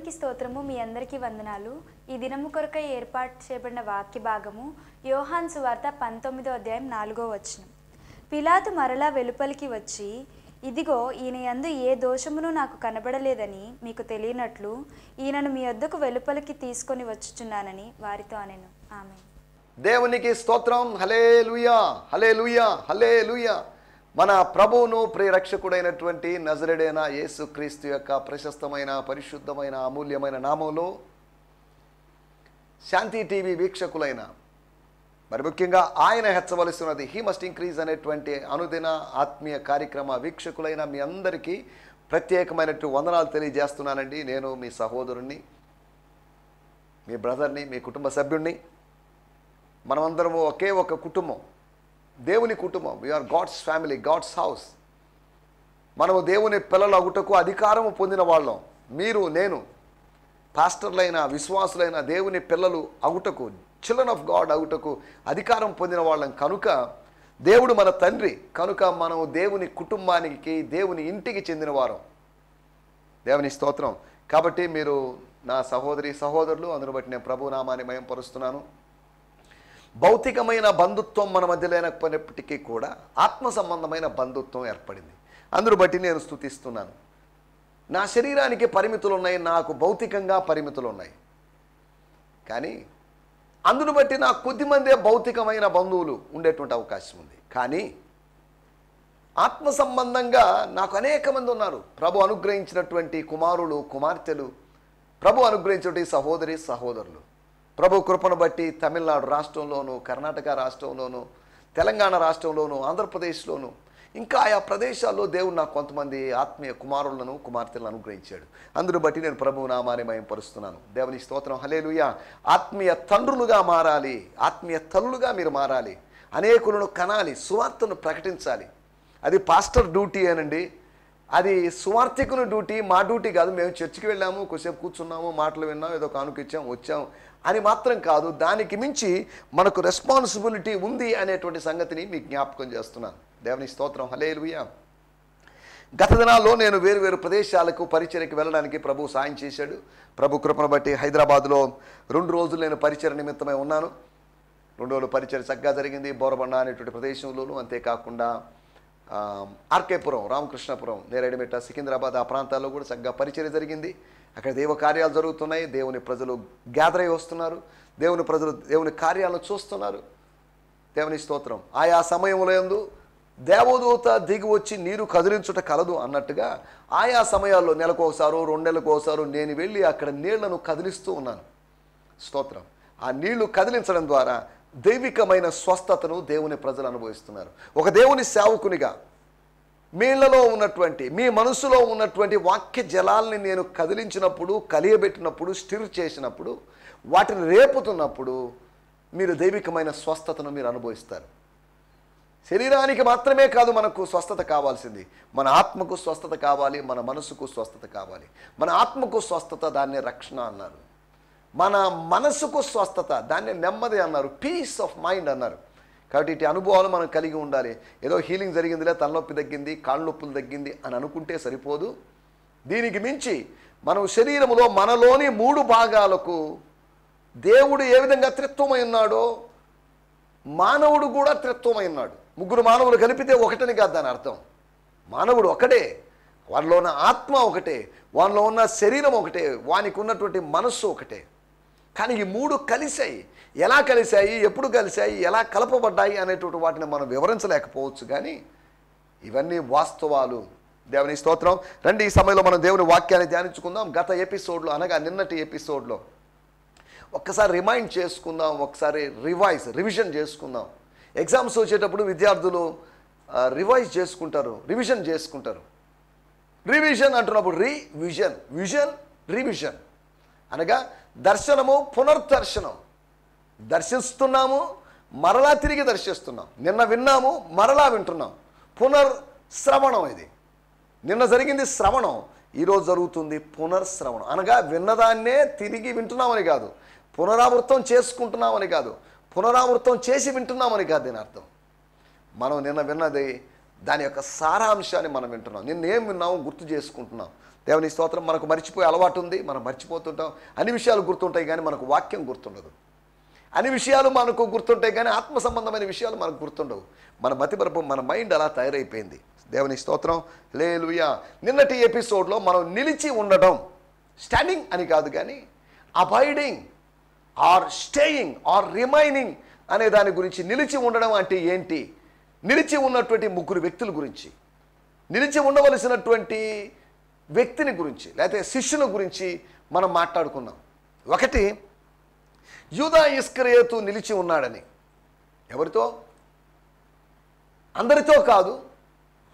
దేవునికి స్తోత్రము. మీ అందరికీ వందనాలు. ఈ దినము కొరకై ఏర్పాటు చేయబడిన వాక్య భాగము యోహాను సువార్త 19వ అధ్యాయం 4వ వచనం. పిలాతు మరలా వెలుపలికి వచ్చి, ఇదిగో ఈయన యందు ఏ దోషమును నాకు కనబడలేదని మీకు తెలియనట్లు ఈయనను మీ వద్దకు వెలుపలికి తీసుకొని వచ్చుచున్నానని వారితో అనెను. ఆమేన్. దేవునికి స్తోత్రం. హల్లెలూయా, హల్లెలూయా, హల్లెలూయా. మన ప్రభువును ప్రియరక్షకుడైనటువంటి నజరేయుడైన యేసుక్రీస్తు యొక్క ప్రశస్తమైన, పరిశుద్ధమైన, అమూల్యమైన నామంలో శాంతి టీవీ వీక్షకులైన, మరి ముఖ్యంగా ఆయన హెచ్చవలసి ఉన్నది, హీ మస్ట్ ఇంక్రీజ్ అనేటువంటి అనుదిన ఆత్మీయ కార్యక్రమ వీక్షకులైన మీ అందరికీ ప్రత్యేకమైనటువంటి వందనాలు తెలియజేస్తున్నానండి. నేను మీ సహోదరుణ్ణి, మీ బ్రదర్ని, మీ కుటుంబ సభ్యుణ్ణి. మనమందరము ఒకే ఒక కుటుంబం, దేవుని కుటుంబం. We are God's family, God's house. మనము దేవుని పిల్లలు అగుటకు అధికారము పొందిన వాళ్ళం. మీరు, నేను, పాస్టర్లైన, విశ్వాసులైన దేవుని పిల్లలు అగుటకు, చిల్డ్రన్ ఆఫ్ గాడ్ అగుటకు అధికారం పొందిన వాళ్ళం కనుక దేవుడు మన తండ్రి కనుక మనం దేవుని కుటుంబానికి, దేవుని ఇంటికి చెందిన వారం. దేవుని స్తోత్రం. కాబట్టి మీరు నా సహోదరి సహోదరులు, అందును బట్టి నేను ప్రభు నామాన్ని మహిమపరుస్తున్నాను. భౌతికమైన బంధుత్వం మన మధ్య లేనప్పటికీ కూడా ఆత్మ సంబంధమైన బంధుత్వం ఏర్పడింది. అందును బట్టి నేను స్తుతిస్తున్నాను. నా శరీరానికి పరిమితులు ఉన్నాయి, నాకు భౌతికంగా పరిమితులు ఉన్నాయి. కానీ అందును బట్టి నాకు కొద్దిమందే భౌతికమైన బంధువులు ఉండేటువంటి అవకాశం ఉంది. కానీ ఆత్మ సంబంధంగా నాకు అనేక మంది ఉన్నారు. ప్రభు అనుగ్రహించినటువంటి కుమారులు, కుమార్తెలు, ప్రభు అనుగ్రహించినటువంటి సహోదరి సహోదరులు. ప్రభు కృపను బట్టి తమిళనాడు రాష్ట్రంలోను, కర్ణాటక రాష్ట్రంలోను, తెలంగాణ రాష్ట్రంలోను, ఆంధ్రప్రదేశ్లోను, ఇంకా ఆయా ప్రదేశాల్లో దేవుడు నాకు కొంతమంది ఆత్మీయ కుమారులను, కుమార్తెలను అనుగ్రహించాడు. అందును బట్టి నేను ప్రభు నామాన్ని మహిమపరుస్తున్నాను. దేవుని స్తోత్రం. హల్లెలూయా. ఆత్మీయ తండ్రులుగా మారాలి, ఆత్మీయ తల్లులుగా మీరు మారాలి, అనేకులను కనాలి, సువార్తను ప్రకటించాలి. అది పాస్టర్ డ్యూటీ అనండి, అది సువార్థికుని డ్యూటీ, మా డ్యూటీ కాదు. మేము చర్చికి వెళ్ళాము, కొద్దిసేపు కూర్చున్నాము, మాటలు విన్నాము, ఏదో కానుక ఇచ్చాము, వచ్చాము అని మాత్రం కాదు. దానికి మించి మనకు రెస్పాన్సిబిలిటీ ఉంది అనేటువంటి సంగతిని మీకు జ్ఞాపకం చేస్తున్నాను. దేవుని స్తోత్రం. హల్లెలూయా. గత దినాల్లో నేను వేరు వేరు ప్రదేశాలకు పరిచర్యకి వెళ్ళడానికి ప్రభు సాయం చేశాడు. ప్రభు కృపను బట్టి హైదరాబాద్లో 2 రోజులు నేను పరిచర్య నిమిత్తమై ఉన్నాను. 2 రోజులు పరిచర్య చక్కగా జరిగింది. బోరబండ అనేటువంటి ప్రదేశంలోనూ, అంతేకాకుండా ఆర్కేపురం, రామకృష్ణపురం, నేరేడుమిట్ట, సికింద్రాబాద్ ఆ ప్రాంతాల్లో కూడా చక్కగా పరిచర్య జరిగింది. అక్కడ దేవ కార్యాలు జరుగుతున్నాయి. దేవుని ప్రజలు గ్యాదర్ అయి వస్తున్నారు. దేవుని ప్రజలు దేవుని కార్యాలను చూస్తున్నారు. దేవుని స్తోత్రం. ఆయా సమయంలో యందు దేవదూత దిగి వచ్చి నీరు కదిలించుట కలదు అన్నట్టుగా ఆయా సమయాల్లో నెలకోసారో 2 నెలలకోసారో నేను వెళ్ళి అక్కడ నీళ్లను కదిలిస్తూ ఉన్నాను. స్తోత్రం. ఆ నీళ్లు కదిలించడం ద్వారా దైవికమైన స్వస్థతను దేవుని ప్రజలు అనుభవిస్తున్నారు. ఒక దేవుని సేవకునిగా మీళ్లలో ఉన్నటువంటి, మీ మనసులో ఉన్నటువంటి వాక్య జలాల్ని నేను కదిలించినప్పుడు, కలియబెట్టినప్పుడు, స్టిర్ చేసినప్పుడు, వాటిని రేపుతున్నప్పుడు మీరు దైవికమైన స్వస్థతను మీరు అనుభవిస్తారు. శరీరానికి మాత్రమే కాదు మనకు స్వస్థత కావాల్సింది, మన ఆత్మకు స్వస్థత కావాలి, మన మనసుకు స్వస్థత కావాలి. మన ఆత్మకు స్వస్థత, దాన్నే రక్షణ అన్నారు. మన మనసుకు స్వస్థత, దాన్ని నెమ్మది అన్నారు, పీస్ ఆఫ్ మైండ్ అన్నారు. కాబట్టి ఇటు అనుభవాలు మనం కలిగి ఉండాలి. ఏదో హీలింగ్ జరిగిందిలే, తలనొప్పి తగ్గింది, కాళ్ళ నొప్పులు తగ్గింది అని అనుకుంటే సరిపోదు. దీనికి మించి మనం శరీరములో మనలోని 3 భాగాలకు దేవుడు ఏ విధంగా త్రిత్వమై ఉన్నాడో మానవుడు కూడా త్రిత్వమై ఉన్నాడు. 3 మానవులు కలిపితే ఒకటని కాదు దాని అర్థం. మానవుడు ఒకటే, వానిలో ఉన్న ఆత్మ ఒకటే, వానిలో ఉన్న శరీరం ఒకటే, వానికి ఉన్నటువంటి మనస్సు ఒకటే. కానీ ఈ 3 కలిశాయి. ఎలా కలిశాయి, ఎప్పుడు కలిశాయి, ఎలా కలపబడ్డాయి అనేటువంటి వాటిని మనం వివరించలేకపోవచ్చు. కానీ ఇవన్నీ వాస్తవాలు. దేవుని స్తోత్రం. రండి, ఈ సమయంలో మనం దేవుని వాక్యాన్ని ధ్యానించుకుందాం. గత ఎపిసోడ్లో, అనగా నిన్నటి ఎపిసోడ్లో ఒక్కసారి రిమైండ్ చేసుకుందాం, ఒకసారి రివిజన్ చేసుకుందాం. ఎగ్జామ్స్ వచ్చేటప్పుడు విద్యార్థులు రివైజ్ చేసుకుంటారు, రివిజన్ చేసుకుంటారు. రివిజన్ అంటున్నప్పుడు రివిజన్ అనగా దర్శనము, పునర్దర్శనం. దర్శిస్తున్నాము, మరలా తిరిగి దర్శిస్తున్నాం. నిన్న విన్నాము, మరలా వింటున్నాం. పునర్శ్రవణం. ఇది నిన్న జరిగింది శ్రవణం, ఈరోజు జరుగుతుంది పునర్శ్రవణం. అనగా విన్నదాన్నే తిరిగి వింటున్నామని కాదు, పునరావృతం చేసుకుంటున్నామని కాదు, పునరావృతం చేసి వింటున్నామని కాదు దీని అర్థం. మనం నిన్న విన్నది దాని యొక్క సారాంశాన్ని మనం వింటున్నాం. నిన్న ఏం విన్నాము గుర్తు చేసుకుంటున్నాం. దేవుని స్తోత్రం. మనకు మర్చిపోయే అలవాటు ఉంది, మనం మర్చిపోతుంటాం. అన్ని విషయాలు గుర్తుంటాయి కానీ మనకు వాక్యం గుర్తుండదు. అన్ని విషయాలు మనకు గుర్తుంటాయి కానీ ఆత్మ సంబంధమైన విషయాలు మనకు గుర్తుండవు. మన మతిమరుపు, మన మైండ్ అలా తయారైపోయింది. దేవుని స్తోత్రం. హల్లెలూయా. నిన్నటి ఎపిసోడ్లో మనం నిలిచి ఉండడం, స్టాండింగ్ అని కాదు కానీ abiding or staying or remaining అనే దాని గురించి, నిలిచి ఉండడం అంటే ఏంటి, నిలిచి ఉన్నటువంటి ముగ్గురు వ్యక్తుల గురించి, నిలిచి ఉండవలసినటువంటి వ్యక్తిని గురించి లేకపోతే శిష్యుని గురించి మనం మాట్లాడుకున్నాం. ఒకటి, యూదా ఇస్కరియోతు నిలిచి ఉన్నాడని. ఎవరితో? అందరితో కాదు,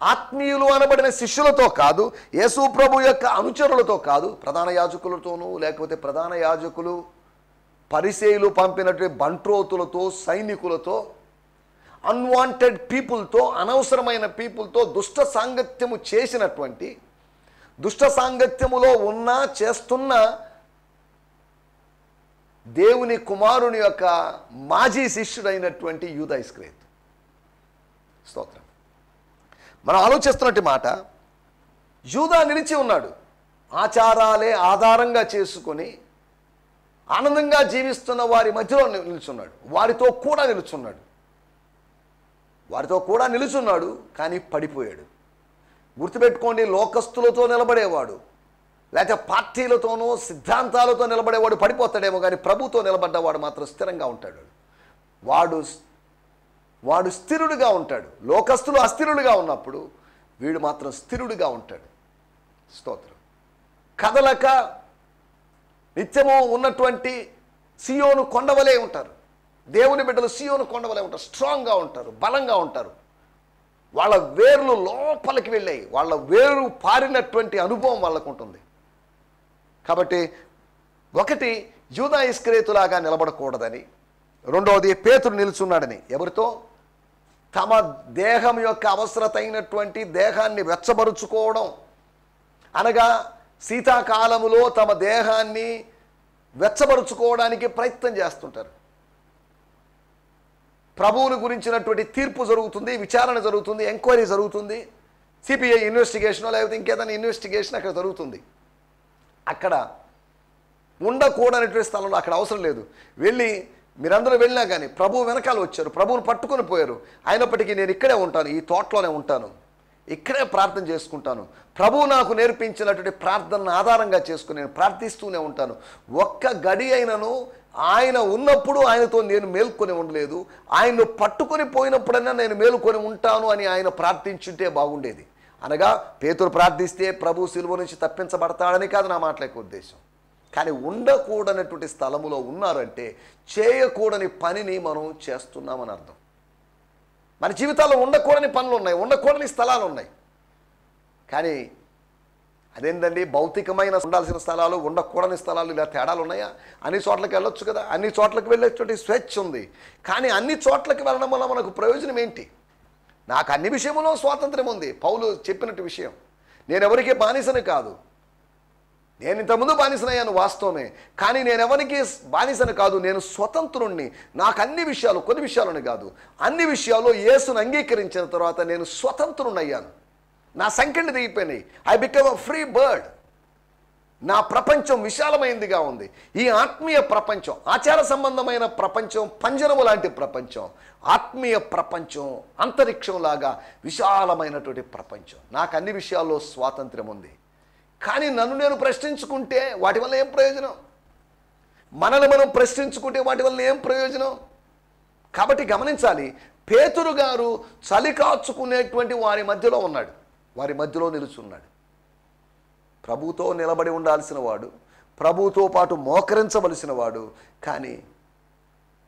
ఆత్మీయులు అనబడిన శిష్యులతో కాదు, యేసు ప్రభు యొక్క అనుచరులతో కాదు, ప్రధాన యాజకులతోనూ లేకపోతే ప్రధాన యాజకులు పరిసేయులు పంపినటువంటి బంట్రోతులతో, సైనికులతో, అన్వాంటెడ్ పీపుల్తో, అనవసరమైన పీపుల్తో దుష్ట సాంగత్యము చేసినటువంటి, దుష్ట సాంగత్యములో ఉన్నా చేస్తున్న దేవుని కుమారుని యొక్క మాజీ శిష్యుడైనటువంటి యూదా ఇస్కరియోతు. స్తోత్రం. మనం ఆలోచిస్తున్నట్టు మాట, యూదా నిలిచి ఉన్నాడు. ఆచారాలే ఆధారంగా చేసుకొని ఆనందంగా జీవిస్తున్న వారి మధ్యలో నిలుచున్నాడు. వారితో కూడా నిలుచున్నాడు కానీ పడిపోయాడు. గుర్తుపెట్టుకోండి, లోకస్తులతో నిలబడేవాడు లేకపోతే పార్టీలతోనో సిద్ధాంతాలతో నిలబడేవాడు పడిపోతాడేమో కానీ ప్రభుతో నిలబడ్డవాడు మాత్రం స్థిరంగా ఉంటాడు. వాడు స్థిరుడుగా ఉంటాడు. లోకస్తులు అస్థిరులుగా ఉన్నప్పుడు వీడు మాత్రం స్థిరుడుగా ఉంటాడు. స్తోత్రం. కదలక నిత్యము ఉన్నటువంటి సియోను కొండవలే ఉంటారు. దేవుని బిడ్డలు సియోను కొండవలే ఉంటారు. స్ట్రాంగ్గా ఉంటారు, బలంగా ఉంటారు. వాళ్ళ వేర్లు లోపలికి వెళ్ళాయి. వాళ్ళ వేరు పారినటువంటి అనుభవం వాళ్ళకు ఉంటుంది. కాబట్టి ఒకటి, యూదా ఇస్కరియోతులాగా నిలబడకూడదని. రెండవది, పేతురు నిలుచున్నాడని. ఎవరితో? తమ దేహం యొక్క అవసరత అయినటువంటి దేహాన్ని వెచ్చబరుచుకోవడం అనగా శీతాకాలములో తమ దేహాన్ని వెచ్చబరుచుకోవడానికి ప్రయత్నం చేస్తుంటారు. ప్రభువుని గురించినటువంటి తీర్పు జరుగుతుంది, విచారణ జరుగుతుంది, ఎంక్వైరీ జరుగుతుంది, సిబిఐ ఇన్వెస్టిగేషన్ లేకపోతే ఇంకేదైనా ఇన్వెస్టిగేషన్ అక్కడ జరుగుతుంది. అక్కడ ఉండకూడనటువంటి స్థలంలో అక్కడ అవసరం లేదు. వెళ్ళి మీరందరూ వెళ్ళినా కానీ ప్రభువు వెనకాల వచ్చారు, ప్రభువును పట్టుకొని పోయారు. అయినప్పటికీ నేను ఇక్కడే ఉంటాను, ఈ తోటలోనే ఉంటాను, ఇక్కడే ప్రార్థన చేసుకుంటాను, ప్రభువు నాకు నేర్పించినటువంటి ప్రార్థనను ఆధారంగా చేసుకుని నేను ప్రార్థిస్తూనే ఉంటాను. ఒక్క గడి అయినను ఆయన ఉన్నప్పుడు ఆయనతో నేను మేల్కొని ఉండలేదు, ఆయన్ను పట్టుకొని పోయినప్పుడైనా నేను మేలుకొని ఉంటాను అని ఆయన ప్రార్థించుంటే బాగుండేది. అనగా పేతురు ప్రార్థిస్తే ప్రభు సిలువ నుంచి తప్పించబడతాడని కాదు నా మాటల యొక్క ఉద్దేశం. కానీ ఉండకూడనటువంటి స్థలములో ఉన్నారంటే చేయకూడని పనిని మనం చేస్తున్నామని అర్థం. మన జీవితాల్లో ఉండకూడని పనులు ఉన్నాయి, ఉండకూడని స్థలాలు ఉన్నాయి. కానీ అదేంటండి, భౌతికమైన ఉండాల్సిన స్థలాలు, ఉండకూడని స్థలాలు, ఇలా తేడాలు ఉన్నాయా? అన్ని చోట్లకి వెళ్ళొచ్చు కదా, అన్ని చోట్లకి వెళ్ళేటువంటి స్వేచ్ఛ ఉంది. కానీ అన్ని చోట్లకి వెళ్ళడం వల్ల మనకు ప్రయోజనం ఏంటి? నాకు అన్ని విషయంలో స్వాతంత్రం ఉంది. పౌలు చెప్పినట్టు విషయం, నేను ఎవరికి బానిసని కాదు. నేను ఇంతకుముందు బానిసనయ్యాను వాస్తవమే, కానీ నేను ఎవరికి బానిసను కాదు, నేను స్వతంత్రుణ్ణి. నాకు అన్ని విషయాలు, కొన్ని విషయాలని కాదు, అన్ని విషయాల్లో యేసును అంగీకరించిన తర్వాత నేను స్వతంత్రుణ్ణయ్యాను. నా సంఖ్యలు దిగిపోయినాయి. I become a free bird. నా ప్రపంచం విశాలమైందిగా ఉంది. ఈ ఆత్మీయ ప్రపంచం, ఆచార సంబంధమైన ప్రపంచం పంజరము లాంటి ప్రపంచం, ఆత్మీయ ప్రపంచం అంతరిక్షంలాగా విశాలమైనటువంటి ప్రపంచం. నాకు అన్ని విషయాల్లో స్వాతంత్ర్యం ఉంది. కానీ నన్ను నేను ప్రశ్నించుకుంటే వాటి వల్ల ఏం ప్రయోజనం? మనల్ని మనం ప్రశ్నించుకుంటే వాటి వల్ల ఏం ప్రయోజనం? కాబట్టి గమనించాలి, పేతురు గారు చలి కాచుకునేటువంటి వారి మధ్యలో ఉన్నాడు, వారి మధ్యలో నిలుచున్నాడు. ప్రభుతో నిలబడి ఉండాల్సిన వాడు, ప్రభుతో పాటు మోకరించవలసిన వాడు. కానీ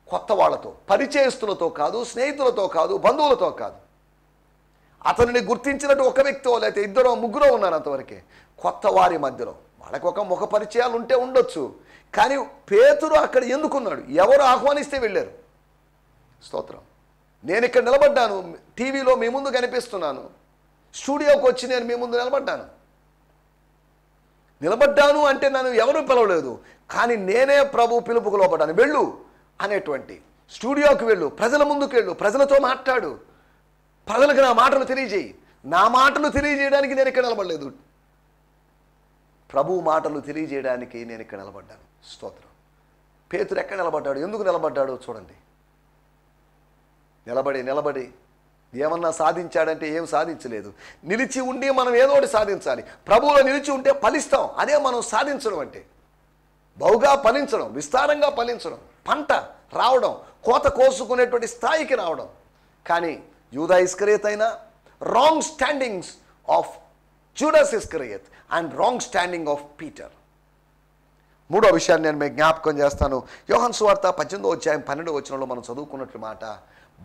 కొత్త వాళ్ళతో, పరిచయస్తులతో కాదు, స్నేహితులతో కాదు, బంధువులతో కాదు. అతనిని గుర్తించినట్టు ఒక వ్యక్తో లేకపోతే ఇద్దరో ముగ్గురో ఉన్నారు అంతవరకే. కొత్త వారి మధ్యలో వాళ్ళకి ఒక ముఖ పరిచయాలు ఉంటే ఉండొచ్చు. కానీ పేతురు అక్కడ ఎందుకున్నాడు? ఎవరు ఆహ్వానిస్తే వెళ్ళారు. స్తోత్రం. నేను ఇక్కడ నిలబడ్డాను, టీవీలో మీ ముందు కనిపిస్తున్నాను, స్టూడియోకి వచ్చి నేను మీ ముందు నిలబడ్డాను అంటే నన్ను ఎవరు పిలవలేదు, కానీ నేనే ప్రభు పిలుపుకు లోపడ్డాను. వెళ్ళు అనేటువంటి, స్టూడియోకి వెళ్ళు, ప్రజల ముందుకు వెళ్ళు, ప్రజలతో మాట్లాడు, ప్రజలకు నా మాటలు తెలియజేయి. నా మాటలు తెలియజేయడానికి నేను ఇక్కడ నిలబడలేదు. ప్రభు మాటలు తెలియజేయడానికి నేను ఇక్కడ నిలబడ్డాను. స్తోత్రం. పేతురు ఎక్కడ నిలబడ్డాడు, ఎందుకు నిలబడ్డాడు చూడండి. నిలబడి ఏమన్నా సాధించాడంటే ఏం సాధించలేదు. నిలిచి ఉండి మనం ఏదో ఒకటి సాధించాలి. ప్రభువులో నిలిచి ఉంటే ఫలిస్తాం. అదే మనం సాధించడం అంటే. బహుగా ఫలించడం, విస్తారంగా ఫలించడం, పంట రావడం, కోత కోసుకునేటువంటి స్థాయికి రావడం. కానీ యూదా ఇస్కరియోత్ అయినా wrong standings of Judas Iscariot and wrong standing of Peter. మూడో విషయాన్ని నేను మీకు జ్ఞాపకం చేస్తాను. యోహాను సువార్త 18వ అధ్యాయం 12వ వచనంలో మనం చదువుకున్నట్టు మాట,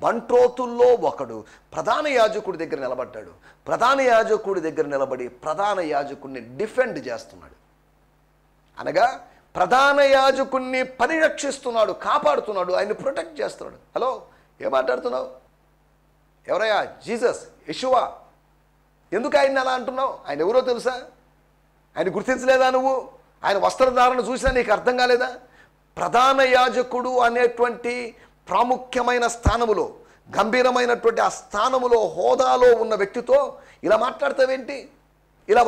బంట్రోతుల్లో ఒకడు ప్రధాన యాజకుడి దగ్గర నిలబడ్డాడు. ప్రధాన యాజకుడి దగ్గర నిలబడి ప్రధాన యాజకుడిని డిఫెండ్ చేస్తున్నాడు. అనగా ప్రధాన యాజకుడిని పరిరక్షిస్తున్నాడు, కాపాడుతున్నాడు, ఆయన్ని ప్రొటెక్ట్ చేస్తున్నాడు. హలో, ఏం మాట్లాడుతున్నావు? ఎవరయ్యా? జీసస్, యెషువా. ఎందుకు ఆయన్ని అలా అంటున్నావు? ఆయన ఎవరో తెలుసా? ఆయన గుర్తించలేదా నువ్వు? ఆయన వస్త్రధారణ చూసినా నీకు అర్థం కాలేదా? ప్రధాన యాజకుడు అనేటువంటి ప్రాముఖ్యమైన స్థానములో, గంభీరమైనటువంటి ఆ స్థానములో, హోదాలో ఉన్న వ్యక్తితో ఇలా మాట్లాడతావేంటి? ఇలా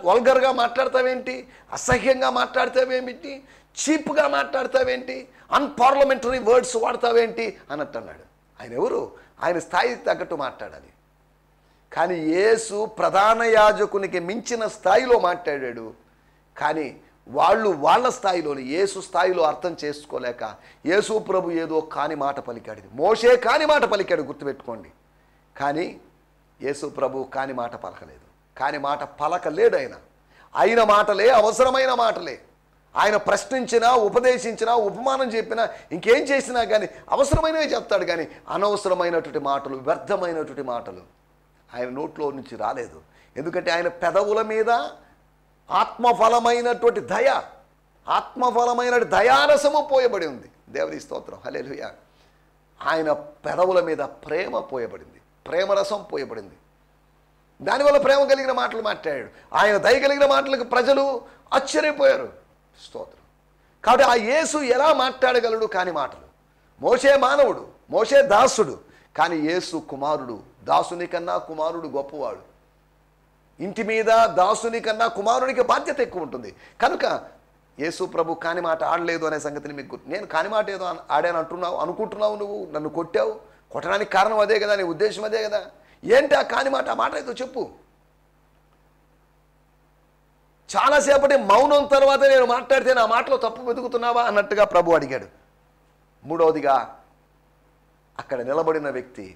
వల్గర్గా మాట్లాడతావేంటి? అసహ్యంగా మాట్లాడతావేమిటి? చీప్గా మాట్లాడతావేంటి? అన్పార్లమెంటరీ వర్డ్స్ వాడతావేంటి అన్నట్టు అన్నాడు. ఆయన ఎవరు? ఆయన స్థాయికి తగ్గట్టు మాట్లాడాలి. కానీ యేసు ప్రధాన యాజకునికి మించిన స్థాయిలో మాట్లాడాడు. కానీ వాళ్ళు వాళ్ళ స్థాయిలోని, యేసు స్థాయిలో అర్థం చేసుకోలేక యేసు ప్రభు ఏదో కాని మాట పలికాడు. మోషే కాని మాట పలికాడు, గుర్తుపెట్టుకోండి. కానీ యేసు ప్రభు కాని మాట పలకలేదు. కాని మాట పలకలేడు. ఆయన మాటలే అవసరమైన మాటలే. ఆయన ప్రశ్నించినా, ఉపదేశించినా, ఉపమానం చెప్పినా, ఇంకేం చేసినా కానీ అవసరమైనవి చెప్తాడు. కానీ అనవసరమైనటువంటి మాటలు, వ్యర్థమైనటువంటి మాటలు ఆయన నోట్లో నుంచి రాలేదు. ఎందుకంటే ఆయన పెదవుల మీద ఆత్మఫలమైనటువంటి దయ, ఆత్మఫలమైన దయారసము పోయబడి ఉంది. దేవుని స్తోత్రం, హల్లెలూయా. ఆయన పెదవుల మీద ప్రేమ పోయబడింది, ప్రేమరసం పోయబడింది. దానివల్ల ప్రేమ కలిగిన మాటలు మాట్లాడాడు. ఆయన దయ కలిగిన మాటలకు ప్రజలు ఆశ్చర్యపోయారు. స్తోత్రం. కాబట్టి ఆ యేసు ఎలా మాట్లాడగలడు కాని మాటలు? మోషే మానవుడు, మోషే దాసుడు. కానీ యేసు కుమారుడు. దాసుని కన్నా కుమారుడు గొప్పవాడు. ఇంటి మీద దాసుని కన్నా కుమారునికి బాధ్యత ఎక్కువ ఉంటుంది. కనుక యేసు ప్రభు కాని మాట ఆడలేదు అనే సంగతిని మీకు నేను కాని మాట ఏదో ఆడాను అనుకుంటున్నావు. నువ్వు నన్ను కొట్టావు. కొట్టడానికి కారణం అదే కదా, నీ ఉద్దేశం అదే కదా. ఏంటి ఆ కాని మాట? ఆ మాట ఏదో చెప్పు. చాలాసేపటి మౌనం తర్వాత నేను మాట్లాడితే నా మాటలో తప్పు వెతుకుతున్నావా అన్నట్టుగా ప్రభు అడిగాడు. మూడవదిగా, అక్కడ నిలబడిన వ్యక్తి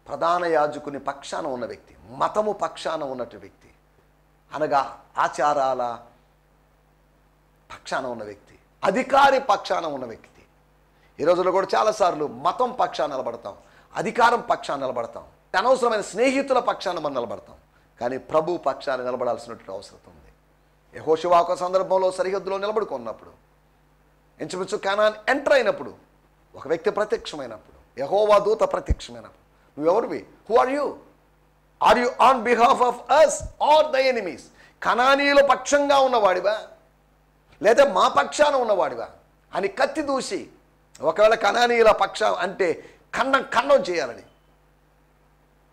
ప్రధాన యాజకుని పక్షాన ఉన్న వ్యక్తి, మతము పక్షాన ఉన్నట్టు వ్యక్తి, అనగా ఆచారాల పక్షాన ఉన్న వ్యక్తి, అధికారి పక్షాన ఉన్న వ్యక్తి. ఈ రోజుల్లో కూడా చాలాసార్లు మతం పక్షాన నిలబడతాం, అధికారం పక్షాన నిలబడతాం, అనవసరమైన స్నేహితుల పక్షాన మనం నిలబడతాం. కానీ ప్రభు పక్షాన నిలబడాల్సినటువంటి అవసరం ఉంది. యెహోషువ ఒక సందర్భంలో సరిహద్దులో నిలబడుకున్నప్పుడు, ఇంచుమించు కానాన్ ఎంటర్ అయినప్పుడు, ఒక వ్యక్తి ప్రత్యక్షమైనప్పుడు, యెహోవా దూత ప్రత్యక్షమైనప్పుడు, నువ్వెవరివి? Who are you? Are you on behalf of us are the enemies? కనానీయుల పక్షంగా ఉన్నవాడివా లేదా మా పక్షాన ఉన్నవాడివా అని కత్తి దూసి, ఒకవేళ కనానీయుల పక్షం అంటే ఖండం చేయాలని,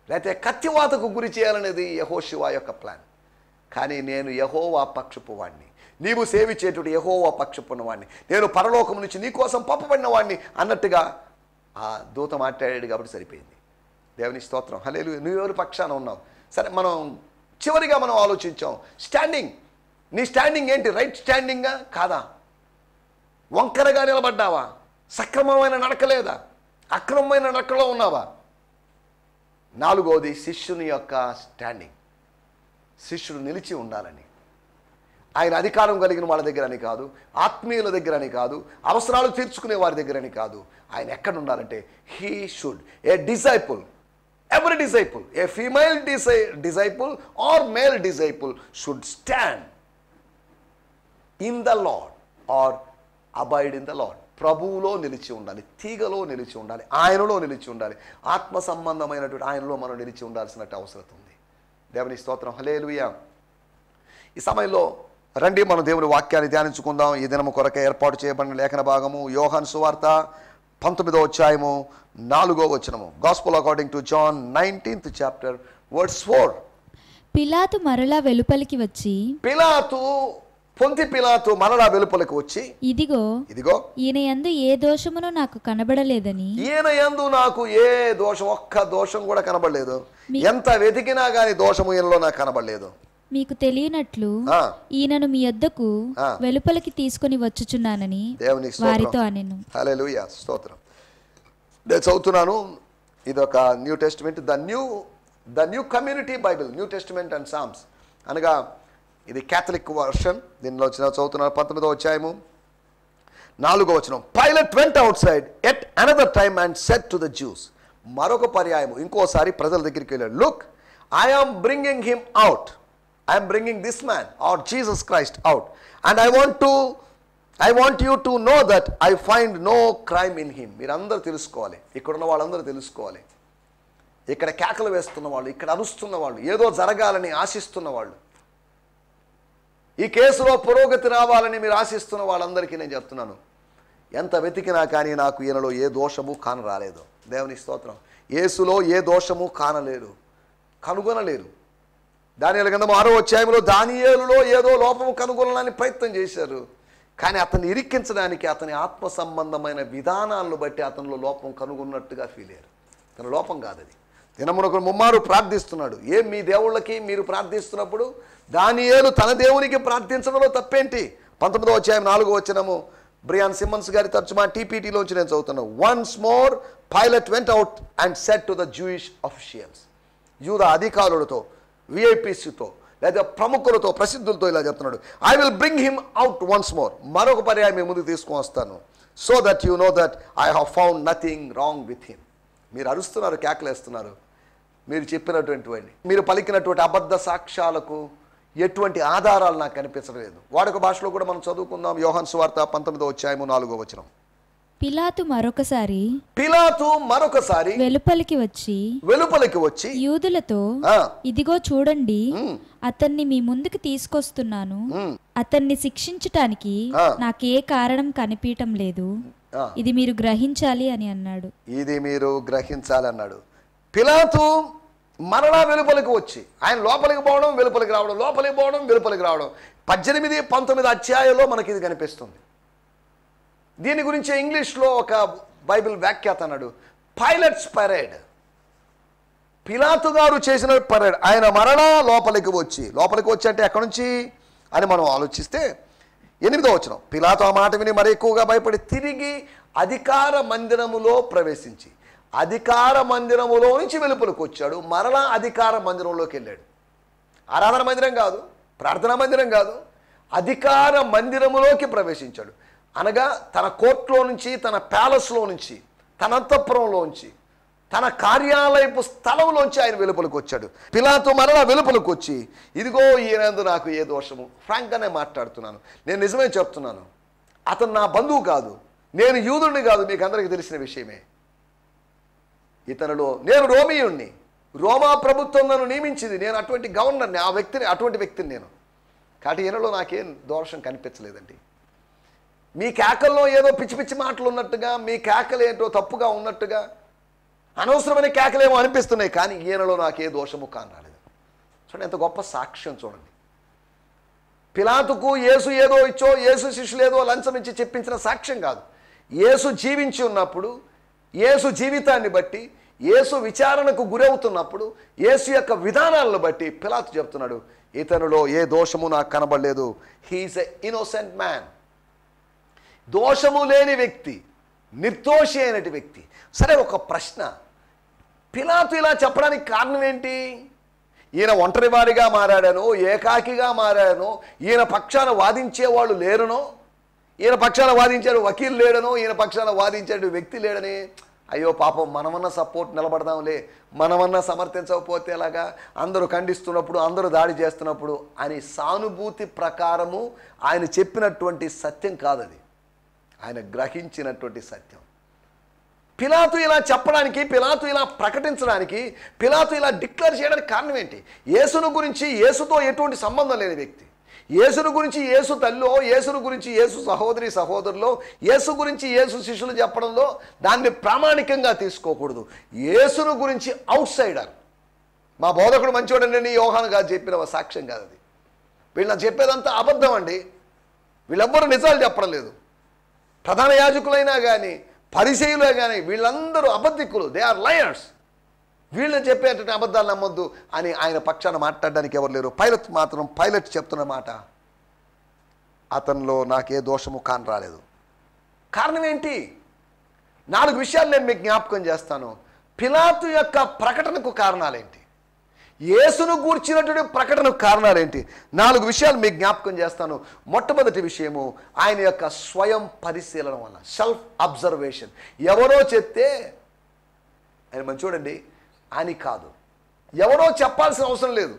లేకపోతే కత్తివాతకు గురి చేయాలనేది యెహోషువ యొక్క ప్లాన్. కానీ నేను యెహోవా పక్షపు వాడిని, నీవు సేవించేటువంటి యెహోవా పక్షపున్న వాడిని, నేను పరలోకం నుంచి నీ కోసం పంపబడిన వాడిని అన్నట్టుగా ఆ దూత మాట్లాడాడు. కాబట్టి సరిపోయింది. దేవుని స్తోత్రం, హల్లెలూయా. నువ్వెవరి పక్షాన ఉన్నావు? సరే, మనం చివరిగా మనం ఆలోచించాం. స్టాండింగ్, నీ స్టాండింగ్ ఏంటి? రైట్ స్టాండింగా కాదా? వంకరగా నిలబడ్డావా? సక్రమమైన నడక లేదా? అక్రమమైన నడకలో ఉన్నావా? నాలుగోది, శిష్యుని యొక్క స్టాండింగ్. శిష్యుడు నిలిచి ఉండాలని. ఆయన అధికారం కలిగిన వాళ్ళ దగ్గర అని కాదు, ఆత్మీయుల దగ్గర అని కాదు, అవసరాలు తీర్చుకునే వారి దగ్గర అని కాదు. ఆయన ఎక్కడ ఉండాలంటే he should A disciple, every disciple, a female disciple or male disciple should stand in the Lord or abide in the Lord. ప్రభువులో నిలిచి ఉండాలి, తీగలో నిలిచి ఉండాలి, ఆయనలో నిలిచి ఉండాలి. ఆత్మ సంబంధమైనటువంటి ఆయనలో మనం నిలిచి ఉండాల్సినట్టు అవసరం ఉంది. దేవుని స్తోత్రం, హల్లెలూయా. ఈ సమయంలో రండి మనం దేవుని వాక్యాన్ని ధ్యానించుకుందాం. ఈ దినము కొరకే ఏర్పాటు చేయబడిన లేఖన భాగము యోహాను సువార్త 19వ అధ్యాయము 4వ వచనము. Gospel according to John 19th chapter verse 4. పిలాతు మరలా వెలుపలికి వచ్చి పొంతి పిలాతు మరలా వెలుపలికి వచ్చి, ఇదిగో ఈయన యందు ఏ దోషమును నాకు కనబడలేదని, ఈయన యందు నాకు ఏ దోషం, ఒక్క దోషం కూడా కనబడలేదు. ఎంత వెతికినా గాని దోషము ఈయనలో నాకు కనబడలేదు. మీకు తెలియనట్లు ఈయనను మీ యొద్దకు వెలుపలికి తీసుకొని వచ్చుచున్నానని వారితో అనెను. హల్లెలూయా, స్తోత్రం. నేను చదువుతున్నాను, ఇదొక new testament, the new community bible, new testament and psalms అనగా ఇది క్యాథలిక్ వర్షన్. దీనిలో చదువుతున్నాను 19వ అధ్యాయము 4వ వచనం. Pilate went outside at another time and said to the Jews. మరొక పర్యాయము ఇంకోసారి ప్రజల దగ్గరికి వెళ్ళాడు. Look, I am bringing him out, I am bringing this man or Jesus Christ out, and I want you to know that I find no crime in him. మీరందరూ తెలుసుకోవాలి, ఇక్కడ ఉన్న వాళ్ళందరూ తెలుసుకోవాలి, ఇక్కడ కేకలు వేస్తున్న వాళ్ళు, ఇక్కడ అరుస్తున్న వాళ్ళు, ఏదో జరగాలని ఆశిస్తున్న వాళ్ళు, ఈ కేసులో పురోగతి రావాలని మీరు ఆశిస్తున్న వాళ్ళందరికీ నేను చెప్తున్నాను, ఎంత వెతికినా కానీ నాకు ఈయనలో ఏ దోషము కానరాలేదు. దేవుని స్తోత్రం. యేసులో ఏ దోషము కనుగొనలేరు. దానియేలు గ్రంథం 6వ అధ్యాయంలో దానియేలులో ఏదో లోపము కనుగొనాలని ప్రయత్నం చేశారు, కానీ అతన్ని ఇరికించడానికి అతని ఆత్మ సంబంధమైన విధానాలను బట్టి అతనిలో లోపం కనుగొన్నట్టుగా ఫీల్ అయ్యారు. తన లోపం కాదది. దినమునొక ముమ్మారు ప్రార్థిస్తున్నాడు. మీ దేవుళ్ళకి మీరు ప్రార్థిస్తున్నప్పుడు దానియేలు తన దేవునికి ప్రార్థించడంలో తప్పేంటి? 19వ అధ్యాయం 4వ వచనము బ్రియాన్ సిమ్మన్స్ గారి తర్జుమా టీపీటీలోంచి నేను చదువుతున్నాను. Once more pilot went out and said to the Jewish officials. యూదా అధికారులతో, విఐపీస్తో లేదా ప్రముఖులతో, ప్రసిద్ధులతో ఇలా చెప్తున్నాడు, I will bring him out once more. మరొక పర్యాయం మీ ముందుకు తీసుకొని వస్తాను. So that you know that I have found nothing wrong with him. మీరు అరుస్తున్నారు, కేకలేస్తున్నారు, మీరు చెప్పినటువంటి మీరు పలికినటువంటి అబద్ధ సాక్ష్యాలకు ఎటువంటి ఆధారాలు నాకు కనిపించలేదు. వాడొక భాషలో కూడా మనం చదువుకుందాం. యోహాను సువార్త 19వ అధ్యాయము 4వ వచనం. పిలాతు మరొకసారి వెలుపలికి వచ్చి యూదులతో, ఇదిగో చూడండి, అతన్ని మీ ముందుకు తీసుకొస్తున్నాను, అతన్ని శిక్షించటానికి నాకే కారణం కనిపించటం లేదు, ఇది మీరు గ్రహించాలి అని అన్నాడు. పిలాతు మరలా వెలుపలికి వచ్చి, ఆయన లోపలికి పోవడం, వెలుపలికి రావడం, లోపలికి పోవడం, వెలుపలికి రావడం. 18, 19 అధ్యాయంలో మనకి ఇది కనిపిస్తుంది. దీని గురించి ఇంగ్లీష్లో ఒక బైబిల్ వ్యాఖ్యాత అన్నాడు, పైలట్స్ పరేడ్. పిలాతు గారు చేసిన పరేడ్. ఆయన మరలా లోపలికి వచ్చి అంటే ఎక్కడి నుంచి అని మనం ఆలోచిస్తే 8వ వచనం. పిలాతు ఆ మాట విని మరి ఎక్కువగా భయపడి తిరిగి అధికార మందిరములో ప్రవేశించి, అధికార మందిరములో నుంచి వెలుపలికి వచ్చాడు. మరలా అధికార మందిరంలోకి వెళ్ళాడు. ఆరాధన మందిరం కాదు, ప్రార్థనా మందిరం కాదు, అధికార మందిరములోకి ప్రవేశించాడు. అనగా తన కోర్టులో నుంచి, తన ప్యాలెస్లో నుంచి, తన అంతఃపురంలోంచి, తన కార్యాలయపు స్థలంలోంచి ఆయన వెలుపలికి వచ్చాడు. పిలాతు మరలా వెలుపలికి వచ్చి, ఇదిగో ఈయనందు నాకు ఏ దోషము. ఫ్రాంక్గానే మాట్లాడుతున్నాను, నేను నిజమే చెప్తున్నాను, అతను నా బంధువు కాదు, నేను యూదుడిని కాదు, మీకు అందరికీ తెలిసిన విషయమే. ఇతనిలో నేను రోమియుణ్ణి, రోమా ప్రభుత్వం నన్ను నియమించింది, నేను అటువంటి గవర్నర్ని, అటువంటి వ్యక్తిని నేను. కాబట్టి ఈయనలో నాకేం దోషం కనిపించలేదండి. మీ కేకల్లో ఏదో పిచ్చి పిచ్చి మాటలు ఉన్నట్టుగా, మీ కేకలు ఏంటో తప్పుగా ఉన్నట్టుగా, అనవసరమైన కేకలేమో అనిపిస్తున్నాయి, కానీ ఈయనలో నాకే దోషము కానరాలేదు. చూడండి ఎంత గొప్ప సాక్ష్యం చూడండి. పిలాతుకు యేసు ఏదో ఇచ్చో, యేసు శిష్యులు ఏదో లంచం ఇచ్చి చెప్పించిన సాక్ష్యం కాదు. యేసు జీవించి ఉన్నప్పుడు, యేసు జీవితాన్ని బట్టి, యేసు విచారణకు గురవుతున్నప్పుడు, యేసు యొక్క విధానాలను బట్టి పిలాతు చెప్తున్నాడు, ఇతనులో ఏ దోషము నాకు కనబడలేదు. హీఈస్ ఎ ఇన్నోసెంట్ మ్యాన్. దోషము లేని వ్యక్తి, నిర్దోషి అయినటి వ్యక్తి. సరే, ఒక ప్రశ్న, పిలాతు ఇలా చెప్పడానికి కారణం ఏంటి? ఈయన ఒంటరి వారిగా మారాడనో, ఏకాకిగా మారాడనో, ఈయన పక్షాన వాదించేవాళ్ళు లేరునో, ఈయన పక్షాన వాదించాడు వకీలు లేడనో, ఈయన పక్షాన వాదించాడు వ్యక్తి లేడని, అయ్యో పాపం మనమన్నా సపోర్ట్ నిలబడదాంలే, మనమన్నా సమర్థించకపోతే ఎలాగా, అందరూ ఖండిస్తున్నప్పుడు, అందరూ దాడి చేస్తున్నప్పుడు అని సానుభూతి ప్రకారము ఆయన చెప్పినటువంటి సత్యం కాదది, ఆయన గ్రహించినటువంటి సత్యం. పిలాతు ఇలా చెప్పడానికి, పిలాతు ఇలా ప్రకటించడానికి, పిలాతు ఇలా డిక్లేర్ చేయడానికి కారణం ఏంటి? యేసును గురించి, యేసుతో ఎటువంటి సంబంధం లేని వ్యక్తి, యేసును గురించి యేసు తల్లో, యేసును గురించి యేసు సహోదరి సహోదరులో, యేసు గురించి యేసు శిష్యులు చెప్పడంలో దాన్ని ప్రామాణికంగా తీసుకోకూడదు. యేసును గురించి అవుట్ సైడర్, మా బోధకుడు మంచివాడండి అని యోహాను గారు చెప్పిన సాక్ష్యం కాదు అది. వీళ్ళని చెప్పేదంతా అబద్ధం అండి. వీళ్ళెవ్వరూ నిజాలు చెప్పడం లేదు. ప్రధాన యాజకులైనా కానీ పరిసయ్యులే కానీ వీళ్ళందరూ అబద్ధికులు. They are liars. వీళ్ళని చెప్పేటటువంటి అబద్ధాలు నమ్మొద్దు అని ఆయన పక్షాన మాట్లాడడానికి ఎవరు లేరు. పైలట్ చెప్తున్న మాట, అతనిలో నాకే దోషము కాని రాలేదు. కారణం ఏంటి? 4 విషయాలు నేను మీకు జ్ఞాపకం చేస్తాను. పిలాతు యొక్క ప్రకటనకు కారణాలేంటి, యేసును గూర్చినటువంటి ప్రకటనకు కారణాలేంటి, 4 విషయాలు మీకు జ్ఞాపకం చేస్తాను. మొట్టమొదటి విషయము ఆయన యొక్క స్వయం పరిశీలన వల్ల, సెల్ఫ్ అబ్జర్వేషన్. ఎవరో చెప్తే ఆయన మంచోడండి అని కాదు, ఎవరో చెప్పాల్సిన అవసరం లేదు.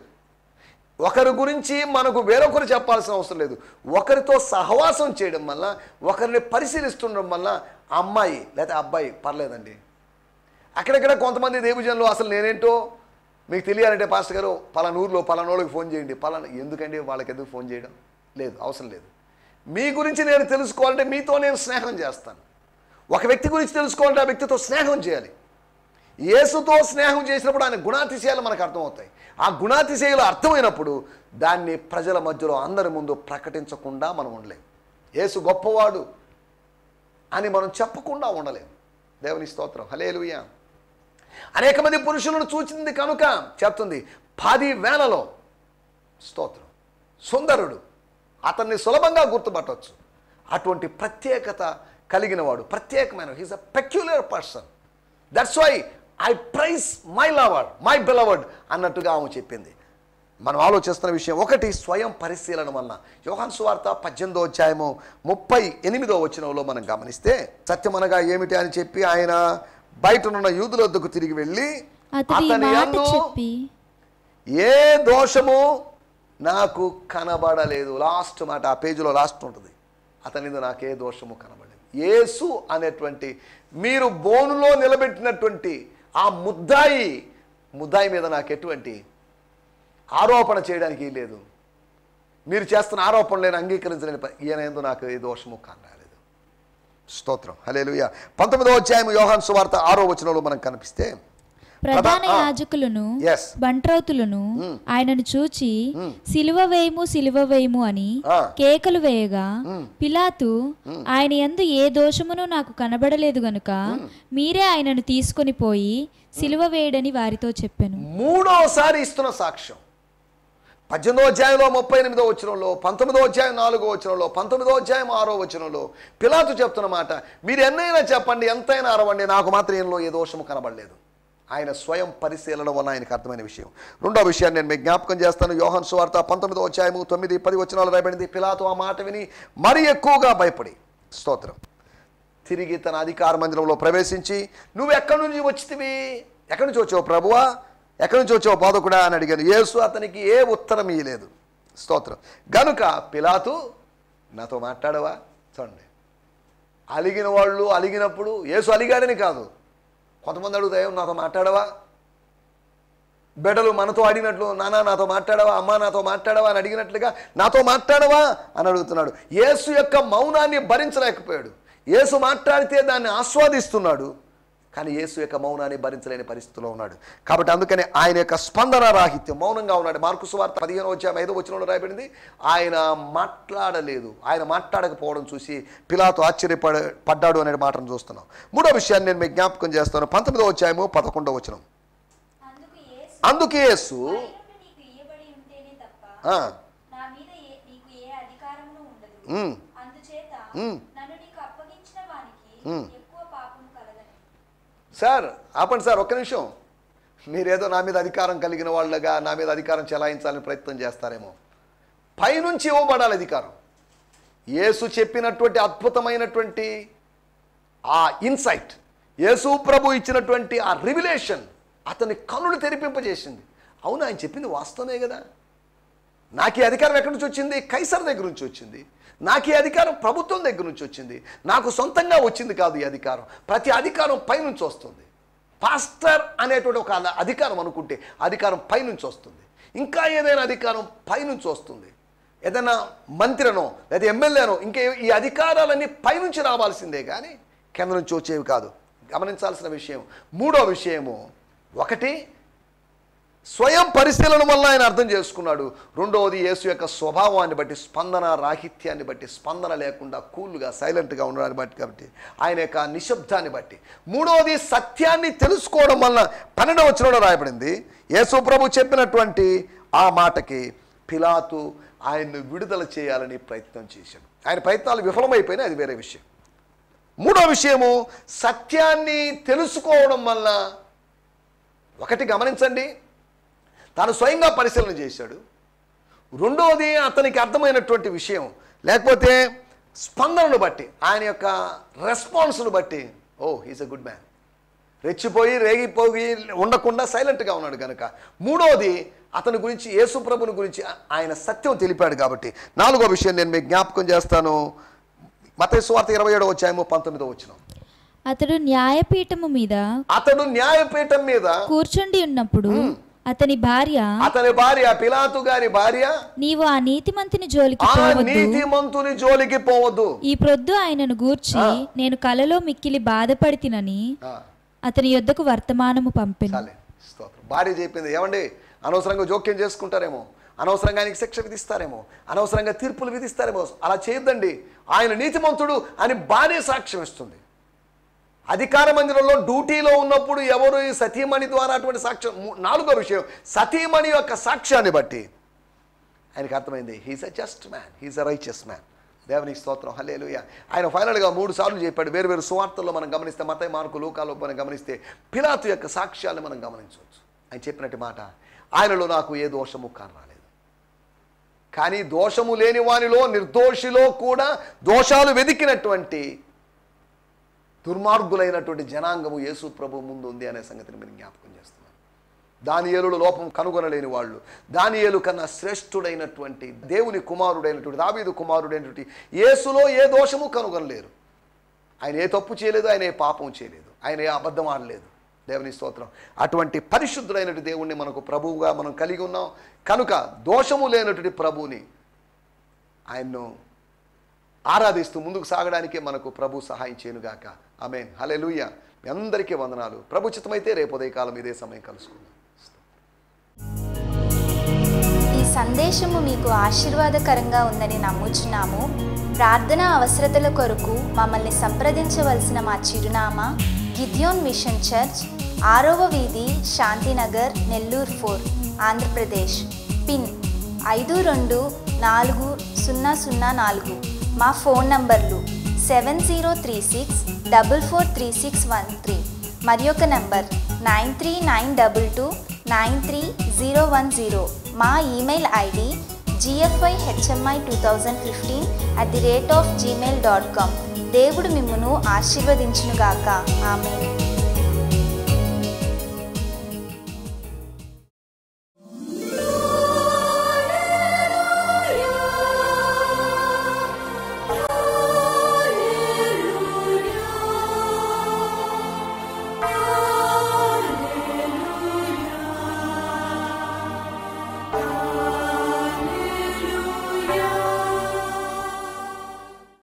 ఒకరి గురించి మనకు వేరొకరు చెప్పాల్సిన అవసరం లేదు. ఒకరితో సహవాసం చేయడం వల్ల, ఒకరిని పరిశీలిస్తుండడం వల్ల అమ్మాయి లేదా అబ్బాయి పర్లేదండి. అక్కడక్కడ కొంతమంది దేవుజనులు అసలు నేనేంటో మీకు తెలియాలంటే పాస్టర్ గారు పలానా ఊర్లో పలానోళ్ళకి ఫోన్ చేయండి, పలానా ఎందుకండి వాళ్ళకి ఎందుకు ఫోన్ చేయడం లేదు, అవసరం లేదు. మీ గురించి నేను తెలుసుకోవాలంటే మీతో నేను స్నేహం చేస్తాను. ఒక వ్యక్తి గురించి తెలుసుకోవాలంటే ఆ వ్యక్తితో స్నేహం చేయాలి. యేసుతో స్నేహం చేసినప్పుడు ఆయన గుణాతిశయాలు మనకు అర్థమవుతాయి. ఆ గుణాతిశయాలు అర్థమైనప్పుడు దాన్ని ప్రజల మధ్యలో అందరి ముందు ప్రకటించకుండా మనం ఉండలేం. యేసు గొప్పవాడు అని మనం చెప్పకుండా ఉండలేం. దేవుని స్తోత్రం, హల్లెలూయా. అనేక మంది పురుషులను చూచింది కనుక చెప్తుంది 10,000లో స్తోత్రం సుందరుడు, అతన్ని సులభంగా గుర్తుపట్టవచ్చు. అటువంటి ప్రత్యేకత కలిగిన వాడు, ప్రత్యేకమైన, he's a peculiar person. That's why I praise my loved, my beloved అన్నట్టుగా ఆమె చెప్పింది. మనం ఆలోచిస్తున్న విషయం ఒకటి, స్వయం పరిశీలన వలన. యోహాను సువార్త 18వ అధ్యాయము 38వ వచనంలో మనం గమనిస్తే, సత్యమనగా ఏమిటి అని చెప్పి ఆయన బయటనున్న యూదుల వద్దకు తిరిగి వెళ్ళి అతని యందు ఏ దోషము నాకు కనబడలేదు. లాస్ట్ మాట ఆ పేజీలో లాస్ట్ ఉంటుంది, అతని యందు నాకే దోషము కనబడలేదు. యేసు అనేటువంటి మీరు బోనులో నిలబెట్టినటువంటి ఆ ముద్దాయి మీద నాకు ఎటువంటి ఆరోపణ చేయడానికి లేదు. మీరు చేస్తున్న ఆరోపణలు నేను అంగీకరించలేని ఈయన యందు నాకు ఏ దోషము కానరాలేదు. స్తోత్రం, హల్లెలూయా. 19వ అధ్యాయం యోహాను సువార్త 6వ వచనంలో మనం కనిపిస్తే, ప్రధాన యాజకులను బంట్రౌతులను ఆయనను చూచి సిలువ వేయము అని కేకలు వేయగా, పిలాతు ఆయన యందు ఏ దోషమును నాకు కనబడలేదు గనుక మీరే ఆయనను తీసుకొని పోయి సిలువ వేయడని వారితో చెప్పెను. 3వసారి ఇస్తున్న సాక్ష్యం 18వ అధ్యాయంలో 38వ వచనంలో, 19వ అధ్యాయం 4వ వచనంలో, 19వ అధ్యాయం 6వ వచనంలో పిలాతు చెప్తున్న మాట, మీరు ఎన్నైనా చెప్పండి, ఎంతైనా అరవండి, నాకు మాత్రం ఈయనలో ఏ దోషము కనబడలేదు. ఆయన స్వయం పరిశీలన వల్ల ఆయనకు అర్థమైన విషయం. 2వ విషయాన్ని నేను మీకు జ్ఞాపకం చేస్తాను. యోహాను సువార్త 19వ అధ్యాయము 9-10 వచనాలు రాయబడింది. పిలాతు ఆ మాట విని మరి ఎక్కువగా భయపడి, స్తోత్రం, తిరిగి తన అధికార మందిరంలో ప్రవేశించి, నువ్వు ఎక్కడి నుంచి వచ్చితివి, ఎక్కడి నుంచి వచ్చావు ప్రభువా, ఎక్కడి నుంచి వచ్చావు బోధకుడా అని అడిగాను. యేసు అతనికి ఏ ఉత్తరం ఇయ్యలేదు. స్తోత్రం. గనుక పిలాతు నాతో మాట్లాడవా? చూడండి, అలిగిన వాళ్ళు అలిగినప్పుడు, యేసు అలిగాడని కాదు, కొంతమంది అడుగుతాయి నాతో మాట్లాడవా, బిడ్డలు మనతో అడిగినట్లు నాన్న నాతో మాట్లాడవా, అమ్మ నాతో మాట్లాడవా అని అడిగినట్లుగా నాతో మాట్లాడవా అని అడుగుతున్నాడు. యేసు యొక్క మౌనాన్ని భరించలేకపోయాడు. యేసు మాట్లాడితే దాన్ని ఆస్వాదిస్తున్నాడు, కానీ యేసు యొక్క మౌనాన్ని భరించలేని పరిస్థితిలో ఉన్నాడు. కాబట్టి అందుకని ఆయన యొక్క స్పందన రాహిత్యం, మౌనంగా ఉన్నాడు. మార్కు సువార్త 15వ అధ్యాయం 5వ వచనంలో రాయబడింది, ఆయన మాట్లాడలేదు. ఆయన మాట్లాడకపోవడం చూసి పిలాతు ఆశ్చర్యపడ్డాడు అనే మాటను చూస్తున్నాం. 3వ విషయాన్ని నేను మీకు జ్ఞాపకం చేస్తాను. 19వ అధ్యాయము 11వ వచనం. అందుకు యేసు సార్ ఆపండి సార్, ఒక్క నిమిషం. మీరేదో నా మీద అధికారం కలిగిన వాళ్ళగా నా మీద అధికారం చెలాయించాలని ప్రయత్నం చేస్తారేమో. పైనుంచి ఇవ్వబడాలి అధికారం. యేసు చెప్పినటువంటి అద్భుతమైనటువంటి ఆ ఇన్సైట్, యేసు ప్రభు ఇచ్చినటువంటి ఆ రివిలేషన్ అతని కన్నులు తెరిపింపజేసింది. అవును, ఆయన చెప్పింది వాస్తవమే కదా. నాకు ఈ అధికారం ఎక్కడి నుంచి వచ్చింది? కైసర్ దగ్గర నుంచి వచ్చింది. నాకు ఈ అధికారం ప్రభుత్వం దగ్గర నుంచి వచ్చింది. నాకు సొంతంగా వచ్చింది కాదు ఈ అధికారం. ప్రతి అధికారం పైనుంచి వస్తుంది. పాస్టర్ అనేటువంటి ఒక అధికారం అనుకుంటే అధికారం పైనుంచి వస్తుంది. ఇంకా ఏదైనా అధికారం పైనుంచి వస్తుంది. ఏదైనా మంత్రినో లేదా ఎమ్మెల్యేనో ఇంకే ఈ అధికారాలన్నీ పైనుంచి రావాల్సిందే కానీ కింద నుంచి వచ్చేవి కాదు. గమనించాల్సిన విషయం. 3వ విషయము, ఒకటి స్వయం పరిశీలన వల్ల ఆయన అర్థం చేసుకున్నాడు. రెండవది యేసు యొక్క స్వభావాన్ని బట్టి, స్పందన రాహిత్యాన్ని బట్టి, స్పందన లేకుండా కూల్గా సైలెంట్గా ఉండడాన్ని బట్టి, కాబట్టి ఆయన యొక్క నిశ్శబ్దాన్ని బట్టి. మూడవది సత్యాన్ని తెలుసుకోవడం వల్ల 12వ వచనంలో రాయబడింది, యేసు ప్రభు చెప్పినటువంటి ఆ మాటకి పిలాతు ఆయన్ను విడుదల చేయాలని ప్రయత్నం చేశాడు. ఆయన ప్రయత్నాలు విఫలమైపోయినాయి, అది వేరే విషయం. మూడో విషయము, సత్యాన్ని తెలుసుకోవడం వల్ల ఒకటి గమనించండి, తాను స్వయంగా పరిశీలన చేశాడు. రెండవది అతనికి అర్థమైనటువంటి విషయం, లేకపోతే స్పందనను బట్టి, ఆయన యొక్క రెస్పాన్స్ను బట్టి, oh he's a good man, రెచ్చిపోయి రేగిపోయి ఉండకుండా సైలెంట్గా ఉన్నాడు కనుక. మూడవది అతని గురించి, యేసు ప్రభుని గురించి ఆయన సత్యం తెలిపాడు కాబట్టి. నాలుగో విషయం నేను మీకు జ్ఞాపకం చేస్తాను. మత్తయి సువార్త 27వ అధ్యాయము 19వ వచనం. అతడు న్యాయపీఠము మీద కూర్చుండి ఉన్నప్పుడు అతని భార్య పిలాతు గారి భార్య, నీవు ఆ నీతిమంతుని జోలికి పోవద్దు, ఈ ప్రొద్దు ఆయనను గూర్చి నేను కలలో మిక్కిలి బాధపడితినని అతని యొద్దకు వర్తమానము పంపెను. భార్య చెప్పింది, ఏమండి అనవసరంగా జోక్యం చేసుకుంటారేమో, అనవసరంగా ఆయనకి శిక్ష విధిస్తారేమో, అనవసరంగా తీర్పులు విధిస్తారేమో, అలా చేయొద్దండి, ఆయన నీతిమంతుడు అని భార్య సాక్ష్యం ఇస్తుంది. అధికార మందిరంలో డ్యూటీలో ఉన్నప్పుడు ఎవరు ఈ సతీమణి ద్వారా అటువంటి సాక్ష్యం. నాలుగో విషయం, సతీమణి యొక్క సాక్ష్యాన్ని బట్టి ఆయనకు అర్థమైంది, he's a just man, he's a righteous man. దేవునికి స్తోత్రం, హల్లెలూయా. ఆయన ఫైనల్గా 3 సార్లు చెప్పాడు. వేరు వేరు సువార్తల్లో మనం గమనిస్తే, మత్తయి, మార్కు, లూకాలో మనం గమనిస్తే పిలాతు యొక్క సాక్ష్యాలను మనం గమనించవచ్చు. ఆయన చెప్పినట్టు మాట, ఆయనలో నాకు ఏ దోషము కానరాలేదు. కానీ దోషము లేని వానిలో, నిర్దోషిలో కూడా దోషాలు వెతికినటువంటి దుర్మార్గులైనటువంటి జనాంగము యేసు ప్రభు ముందు ఉంది అనే సంగతిని మీరు జ్ఞాపకం చేస్తున్నాను. దానియేలులో లోపం కనుగొనలేని వాళ్ళు, దానియేలు కన్నా శ్రేష్ఠుడైనటువంటి దేవుని కుమారుడైనటువంటి దావీదు కుమారుడైనటువంటి యేసులో ఏ దోషము కనుగొనలేరు. ఆయన ఏ తప్పు చేయలేదు, ఆయన ఏ పాపం చేయలేదు, ఆయన ఏ అబద్ధం ఆడలేదు. దేవుని స్తోత్రం. అటువంటి పరిశుద్ధుడైనటువంటి దేవుణ్ణి మనకు ప్రభువుగా మనం కలిగి ఉన్నాం కనుక దోషము లేనటువంటి ప్రభువుని, ఆయన్ను ఆరాధిస్తూ ముందుకు సాగడానికే మనకు ప్రభు సహాయం చేయనుగాక. ఆమేన్, హల్లెలూయా. మీ అందరికీ వందనాలు. ప్రభు చిత్తమైతే రేపు ఉదయకాలం ఇదే సమయం కలుసుకుందాం. ఈ సందేశము మీకు ఆశీర్వాదకరంగా ఉందని నమ్ముచున్నాము. ప్రార్థనా అవసరతల కొరకు మమ్మల్ని సంప్రదించవలసిన మా చిరునామా గిద్యోన్ మిషన్ చర్చ్, 6వ వీధి, శాంతినగర్, నెల్లూరు 4, ఆంధ్రప్రదేశ్. పిన్ 524004. మా ఫోన్ నంబర్లు 7036443613 మరి ఒక నంబర్ 9392293010. మా ఈమెయిల్ ఐడి gfihmi2015@gmail.com. దేవుడు మిమ్మును ఆశీర్వదించునుగాక. ఆమేన్.